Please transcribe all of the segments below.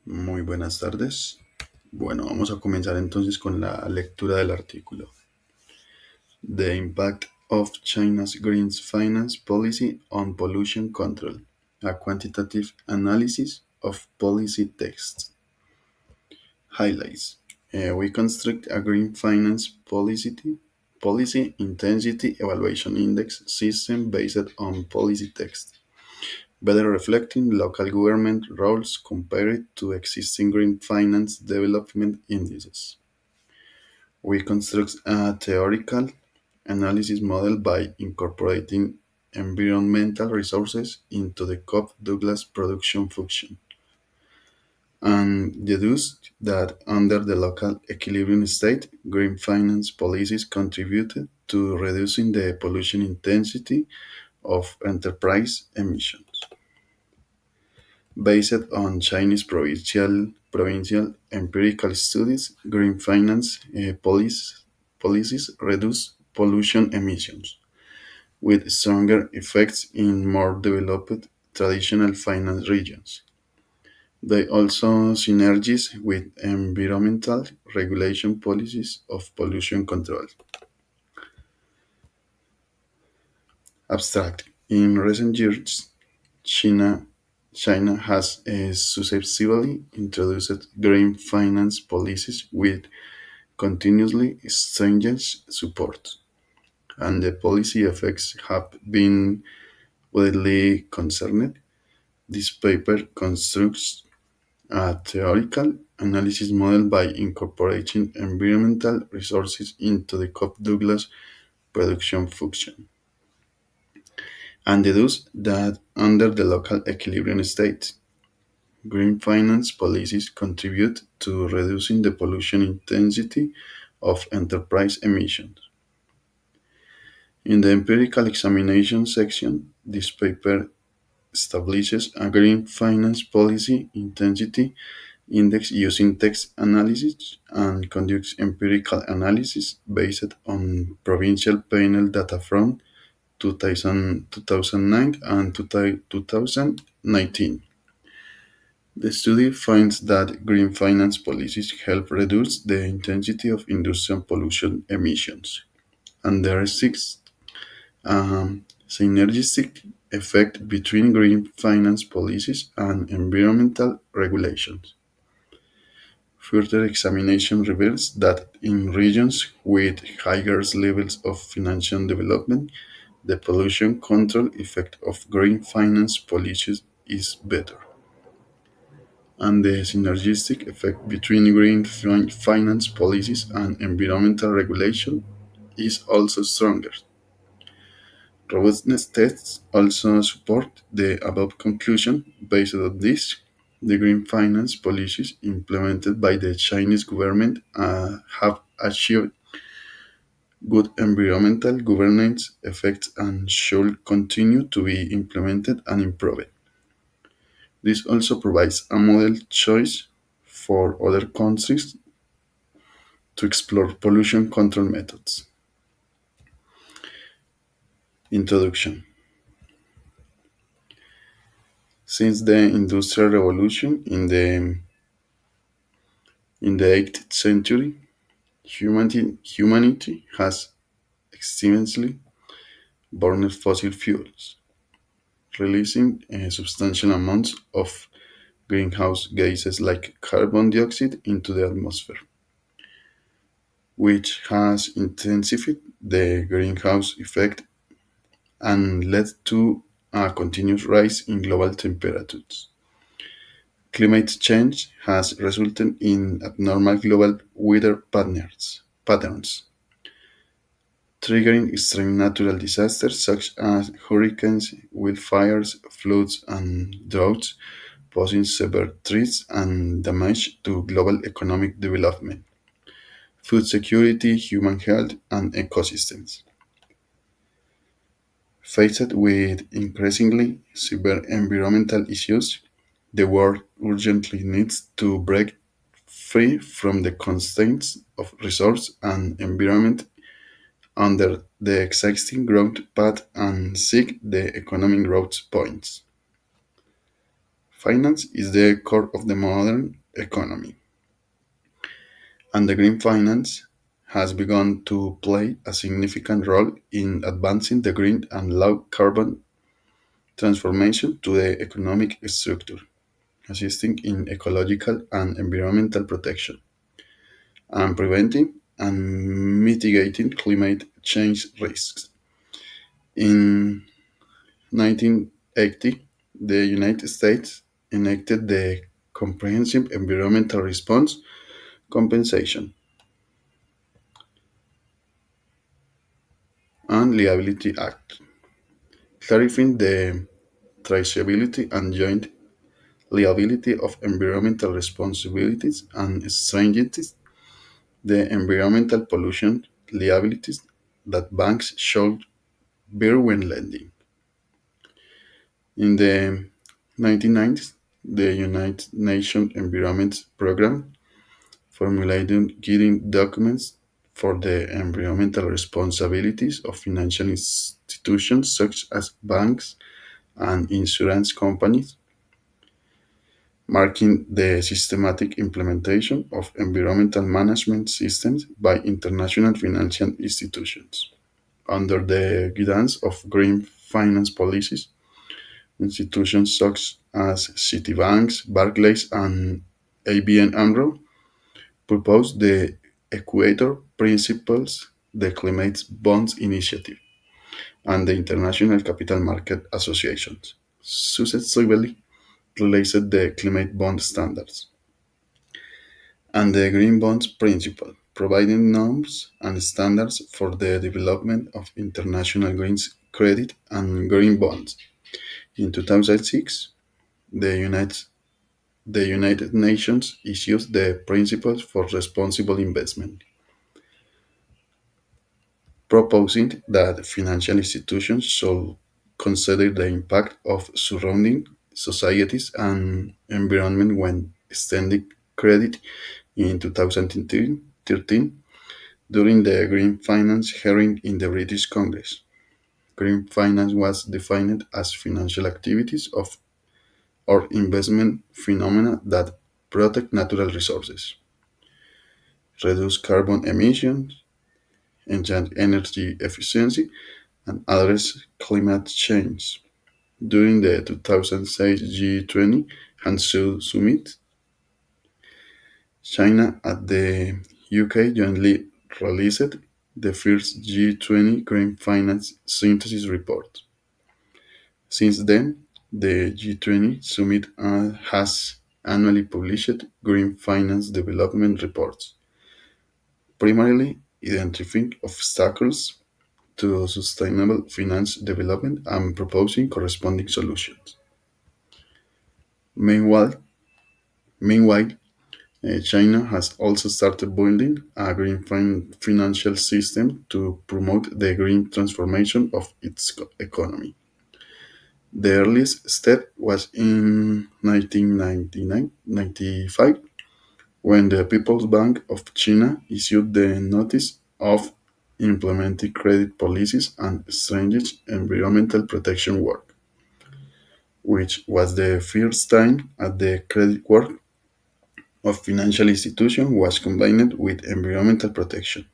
Muy buenas tardes. Bueno, vamos a comenzar entonces con la lectura del artículo. The Impact of China's Green Finance Policy on Pollution Control, a quantitative analysis of policy texts. Highlights. We construct a green finance policy intensity evaluation index system based on policy text, better reflecting local government roles compared to existing green finance development indices. We construct a theoretical analysis model by incorporating environmental resources into the Cobb-Douglas production function, and deduced that under the local equilibrium state, green finance policies contributed to reducing the pollution intensity of enterprise emissions. Based on Chinese provincial empirical studies, green finance policies reduce pollution emissions, with stronger effects in more developed traditional finance regions. They also synergize with environmental regulation policies of pollution control. Abstract. In recent years, China China has successively introduced green finance policies with continuously stringent support, and the policy effects have been widely concerned. This paper constructs a theoretical analysis model by incorporating environmental resources into the Cobb-Douglas production function, and deduces that under the local equilibrium state, green finance policies contribute to reducing the pollution intensity of enterprise emissions. In the empirical examination section, this paper establishes a green finance policy intensity index using text analysis and conducts empirical analysis based on provincial panel data from 2009 and 2019. The study finds that green finance policies help reduce the intensity of industrial pollution emissions, and there exists a synergistic effect between green finance policies and environmental regulations. Further examination reveals that in regions with higher levels of financial development, the pollution control effect of green finance policies is better, and the synergistic effect between finance policies and environmental regulation is also stronger. Robustness tests also support the above conclusion. Based on this, the green finance policies implemented by the Chinese government have achieved good environmental governance effects and should continue to be implemented and improved. This also provides a model choice for other countries to explore pollution control methods. Introduction. Since the Industrial Revolution in the 18th century, humanity has extensively burned fossil fuels, releasing substantial amounts of greenhouse gases like carbon dioxide into the atmosphere, which has intensified the greenhouse effect and led to a continuous rise in global temperatures. Climate change has resulted in abnormal global weather patterns, triggering extreme natural disasters such as hurricanes, wildfires, floods, and droughts, posing severe threats and damage to global economic development, food security, human health, and ecosystems. Faced with increasingly severe environmental issues, the world urgently needs to break free from the constraints of resource and environment under the existing growth path and seek the economic growth points. Finance is the core of the modern economy, and the green finance has begun to play a significant role in advancing the green and low carbon transformation to the economic structure, assisting in ecological and environmental protection, and preventing and mitigating climate change risks. In 1980, the United States enacted the Comprehensive Environmental Response Compensation and Liability Act, clarifying the traceability and joint liability of environmental responsibilities and strengthening the environmental pollution liabilities that banks should bear when lending. In the 1990s, the United Nations Environment Programme formulated guiding documents for the environmental responsibilities of financial institutions such as banks and insurance companies, marking the systematic implementation of environmental management systems by international financial institutions. Under the guidance of green finance policies, institutions such as Citibanks, Barclays, and ABN AMRO proposed the Equator Principles, the Climate Bonds Initiative, and the International Capital Market Association successively released the climate bond standards and the Green Bonds Principle, providing norms and standards for the development of international green credit and green bonds. In 2006, the United, the United Nations issued the Principles for Responsible Investment, proposing that financial institutions should consider the impact of surrounding societies and environment when extending credit. In 2013, during the Green Finance hearing in the British Congress, green finance was defined as financial activities of or investment phenomena that protect natural resources, reduce carbon emissions, enhance energy efficiency, and address climate change. During the 2006 G20 Hangzhou Summit, China and the UK jointly released the first G20 Green Finance Synthesis Report. Since then, the G20 Summit has annually published green finance development reports, primarily identifying obstacles to sustainable finance development and proposing corresponding solutions. Meanwhile, meanwhile, China has also started building a green financial system to promote the green transformation of its economy. The earliest step was in 1995 when the People's Bank of China issued the Notice of Implementing Credit Policies and Stringent Environmental Protection Work, which was the first time that the credit work of financial institutions was combined with environmental protection,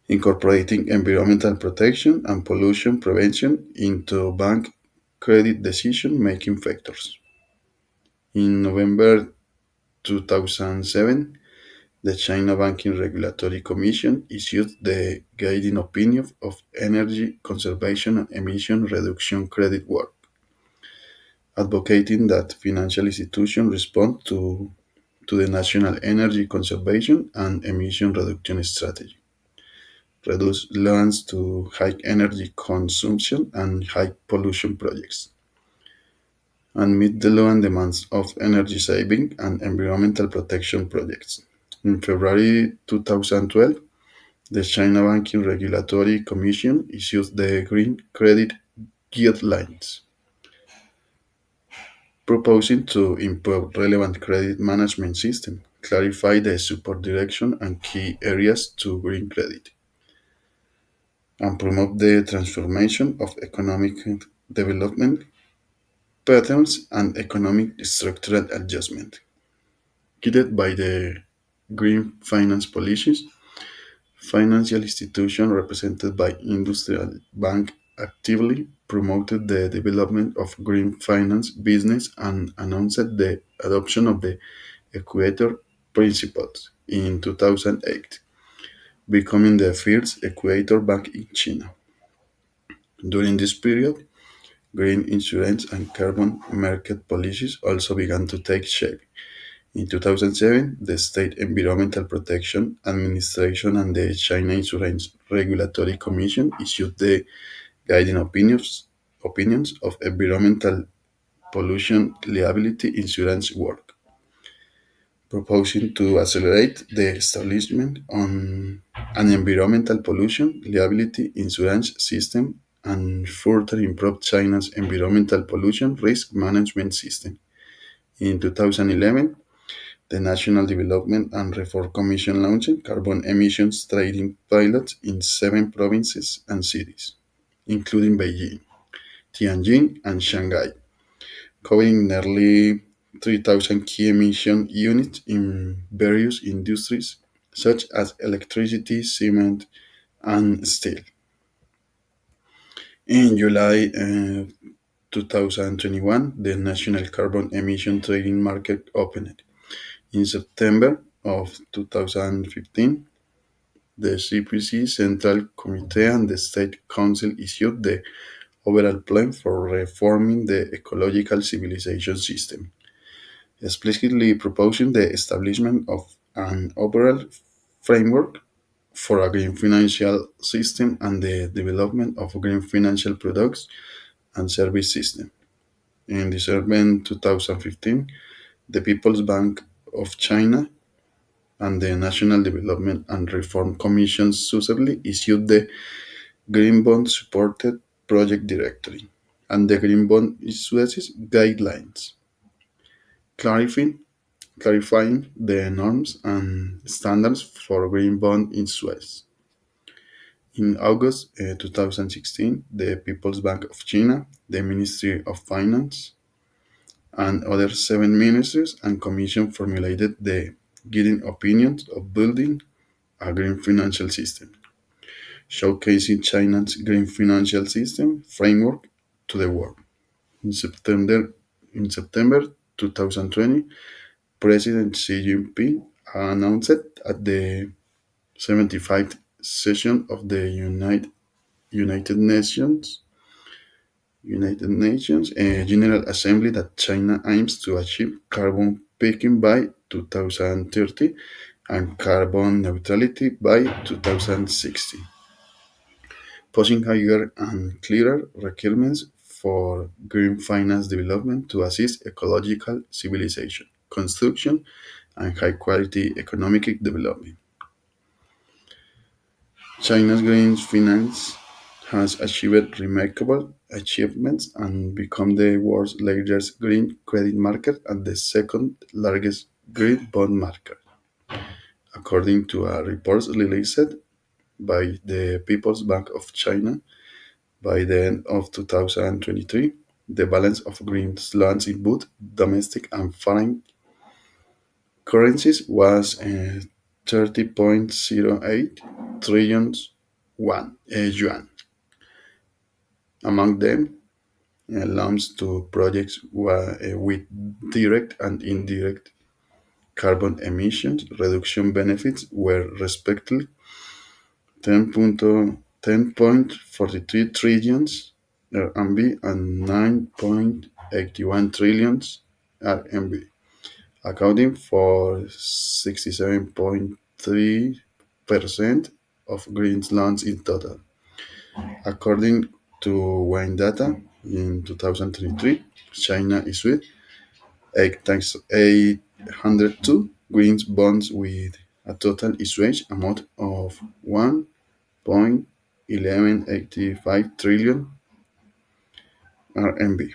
incorporating environmental protection and pollution prevention into bank credit decision-making factors. In November 2007, the China Banking Regulatory Commission issued the guiding opinion of energy conservation and emission reduction credit work, advocating that financial institutions respond to the national energy conservation and emission reduction strategy, reduce loans to high energy consumption and high pollution projects, and meet the law and demands of energy saving and environmental protection projects. In February 2012, the China Banking Regulatory Commission issued the Green Credit Guidelines, proposing to improve relevant credit management system, clarify the support direction and key areas to green credit, and promote the transformation of economic development patterns and economic structural adjustment. Guided by the green finance policies, financial institutions represented by industrial bank actively promoted the development of green finance business and announced the adoption of the Equator Principles in 2008, becoming the first Equator bank in China. During this period, green insurance and carbon market policies also began to take shape. In 2007, the State Environmental Protection Administration and the China Insurance Regulatory Commission issued the guiding opinions of environmental pollution liability insurance work, proposing to accelerate the establishment on an environmental pollution liability insurance system and further improve China's environmental pollution risk management system. In 2011, the National Development and Reform Commission launched carbon emissions trading pilots in 7 provinces and cities, including Beijing, Tianjin, and Shanghai, covering nearly 3,000 key emission units in various industries such as electricity, cement, and steel. In July 2021, the national carbon emission trading market opened. In September of 2015, the CPC Central Committee and the State Council issued the overall plan for reforming the ecological civilization system, explicitly proposing the establishment of an overall framework for a green financial system and the development of green financial products and service system. In December 2015, the People's Bank of China and the National Development and Reform Commission successively issued the Green Bond Supported Project Directory and the Green Bond Issuances Guidelines, clarifying, clarifying the norms and standards for green bond issuance. In August 2016, the People's Bank of China, the Ministry of Finance, and other 7 ministries and commissions formulated the guiding opinions of building a green financial system, showcasing China's green financial system framework to the world. In September, in September 2020, President Xi Jinping announced at the 75th session of the United Nations General Assembly that China aims to achieve carbon peaking by 2030 and carbon neutrality by 2060, posing higher and clearer requirements for green finance development to assist ecological civilization, construction, and high quality economic development. China's green finance has achieved remarkable achievements and become the world's largest green credit market and the second largest green bond market. According to a report released by the People's Bank of China, by the end of 2023, the balance of green loans in both domestic and foreign currencies was 30.08 trillion yuan. Among them, loans to projects with direct and indirect carbon emissions reduction benefits were respectively 10.43 trillions RMB and 9.81 trillions RMB, accounting for 67.3% of green loans in total. According to Wine Data, in 2023, China issued 802 green bonds with a total issuance amount of 1.1185 trillion RMB.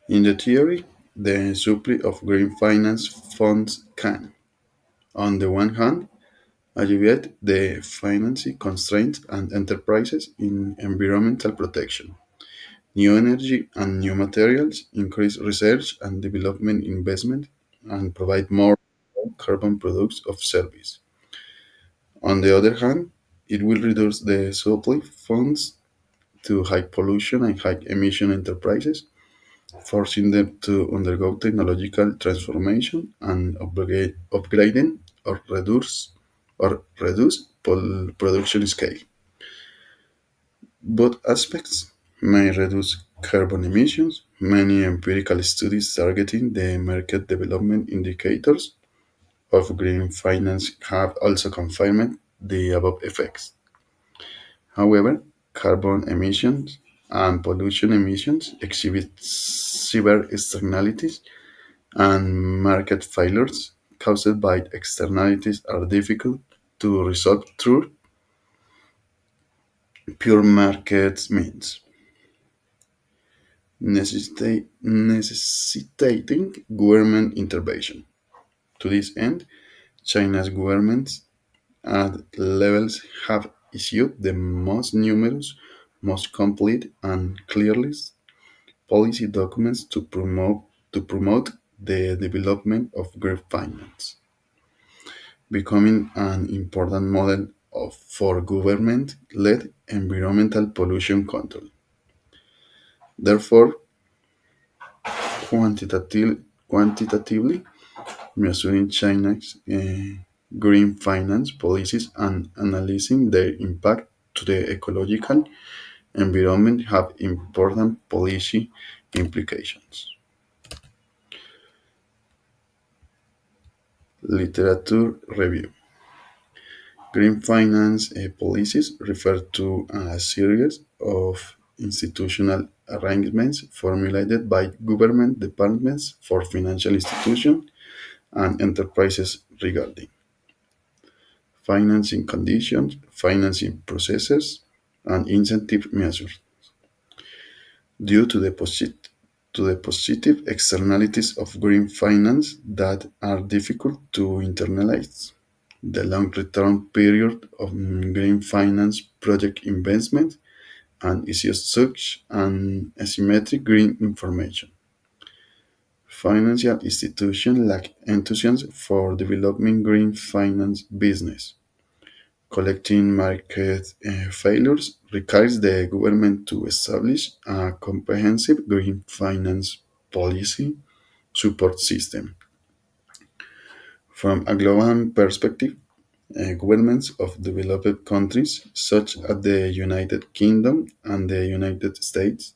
In the theory, the supply of green finance funds can, on the one hand, alleviate the financing constraints and enterprises in environmental protection, new energy and new materials, increase research and development investment, and provide more carbon products of service. On the other hand, it will reduce the supply funds to high pollution and high emission enterprises, forcing them to undergo technological transformation and upgrading or reduce production scale. Both aspects may reduce carbon emissions. Many empirical studies targeting the market development indicators of green finance have also confirmed the above effects. However, carbon emissions and pollution emissions exhibit severe externalities, and market failures caused by externalities are difficult to resolve through pure market means, necessitating government intervention. To this end, China's governments at levels have issued the most numerous, most complete, and clearest policy documents to promote the development of green finance, becoming an important model for government-led environmental pollution control. Therefore, quantitatively measuring China's green finance policies and analyzing their impact to the ecological environment have important policy implications. Literature review. Green finance policies refer to a series of institutional arrangements formulated by government departments for financial institutions and enterprises regarding financing conditions, financing processes, and incentive measures. Due to the positive externalities of green finance that are difficult to internalize. The long return period of green finance project investment and issues such an asymmetric green information. Financial institutions lack enthusiasm for developing green finance business. Collecting market failures requires the government to establish a comprehensive green finance policy support system. From a global perspective, governments of developed countries such as the United Kingdom and the United States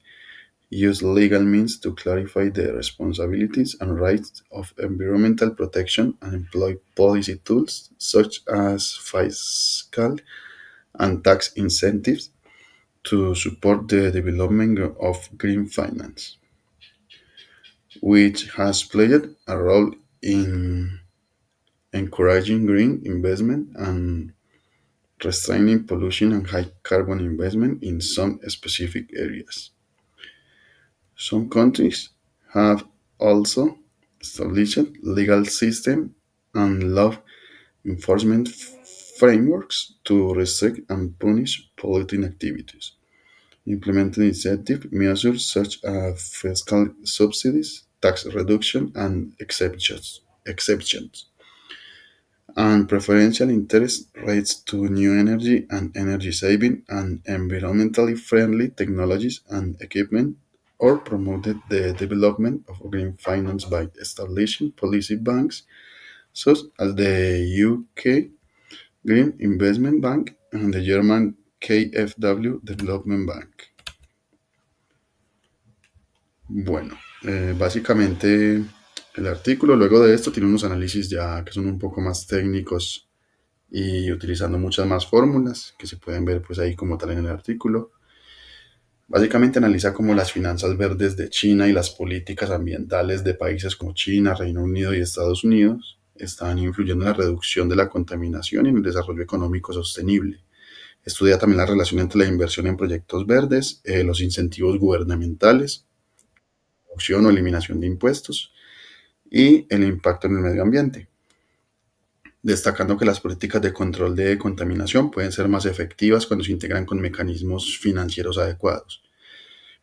use legal means to clarify the responsibilities and rights of environmental protection and employ policy tools such as fiscal and tax incentives to support the development of green finance, which has played a role in encouraging green investment and restraining pollution and high carbon investment in some specific areas. Some countries have also established legal systems and law enforcement frameworks to restrict and punish polluting activities, implementing incentive measures such as fiscal subsidies, tax reduction, and exceptions, and preferential interest rates to new energy and energy saving and environmentally friendly technologies and equipment, or promoted the development of green finance by establishing policy banks such as the UK Green Investment Bank and the German KfW Development Bank. Bueno, básicamente el artículo luego de esto tiene unos análisis ya que son un poco más técnicos y utilizando muchas más fórmulas que se pueden ver pues ahí como tal en el artículo. Básicamente analiza cómo las finanzas verdes de China y las políticas ambientales de países como China, Reino Unido y Estados Unidos están influyendo en la reducción de la contaminación y en el desarrollo económico sostenible. Estudia también la relación entre la inversión en proyectos verdes, los incentivos gubernamentales, reducción o eliminación de impuestos y el impacto en el medio ambiente. destacando que las políticas de control de contaminación pueden ser más efectivas cuando se integran con mecanismos financieros adecuados.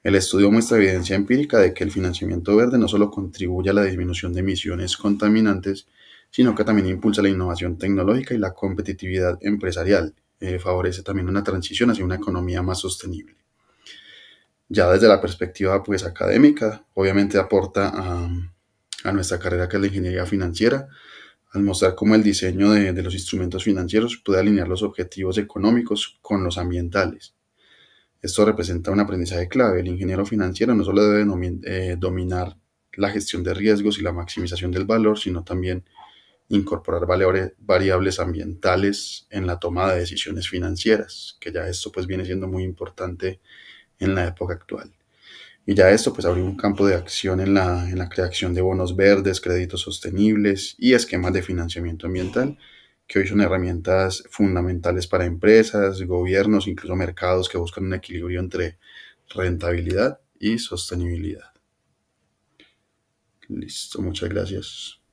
El estudio muestra evidencia empírica de que el financiamiento verde no solo contribuye a la disminución de emisiones contaminantes, sino que también impulsa la innovación tecnológica y la competitividad empresarial. Favorece también una transición hacia una economía más sostenible. Ya desde la perspectiva pues académica, obviamente aporta a nuestra carrera que es la ingeniería financiera, al mostrar cómo el diseño de los instrumentos financieros puede alinear los objetivos económicos con los ambientales. Esto representa un aprendizaje clave. El ingeniero financiero no solo debe dominar la gestión de riesgos y la maximización del valor, sino también incorporar variables ambientales en la toma de decisiones financieras, que ya esto pues viene siendo muy importante en la época actual. Y ya esto pues abrió un campo de acción en la creación de bonos verdes, créditos sostenibles y esquemas de financiamiento ambiental, que hoy son herramientas fundamentales para empresas, gobiernos, incluso mercados que buscan un equilibrio entre rentabilidad y sostenibilidad. Listo, muchas gracias.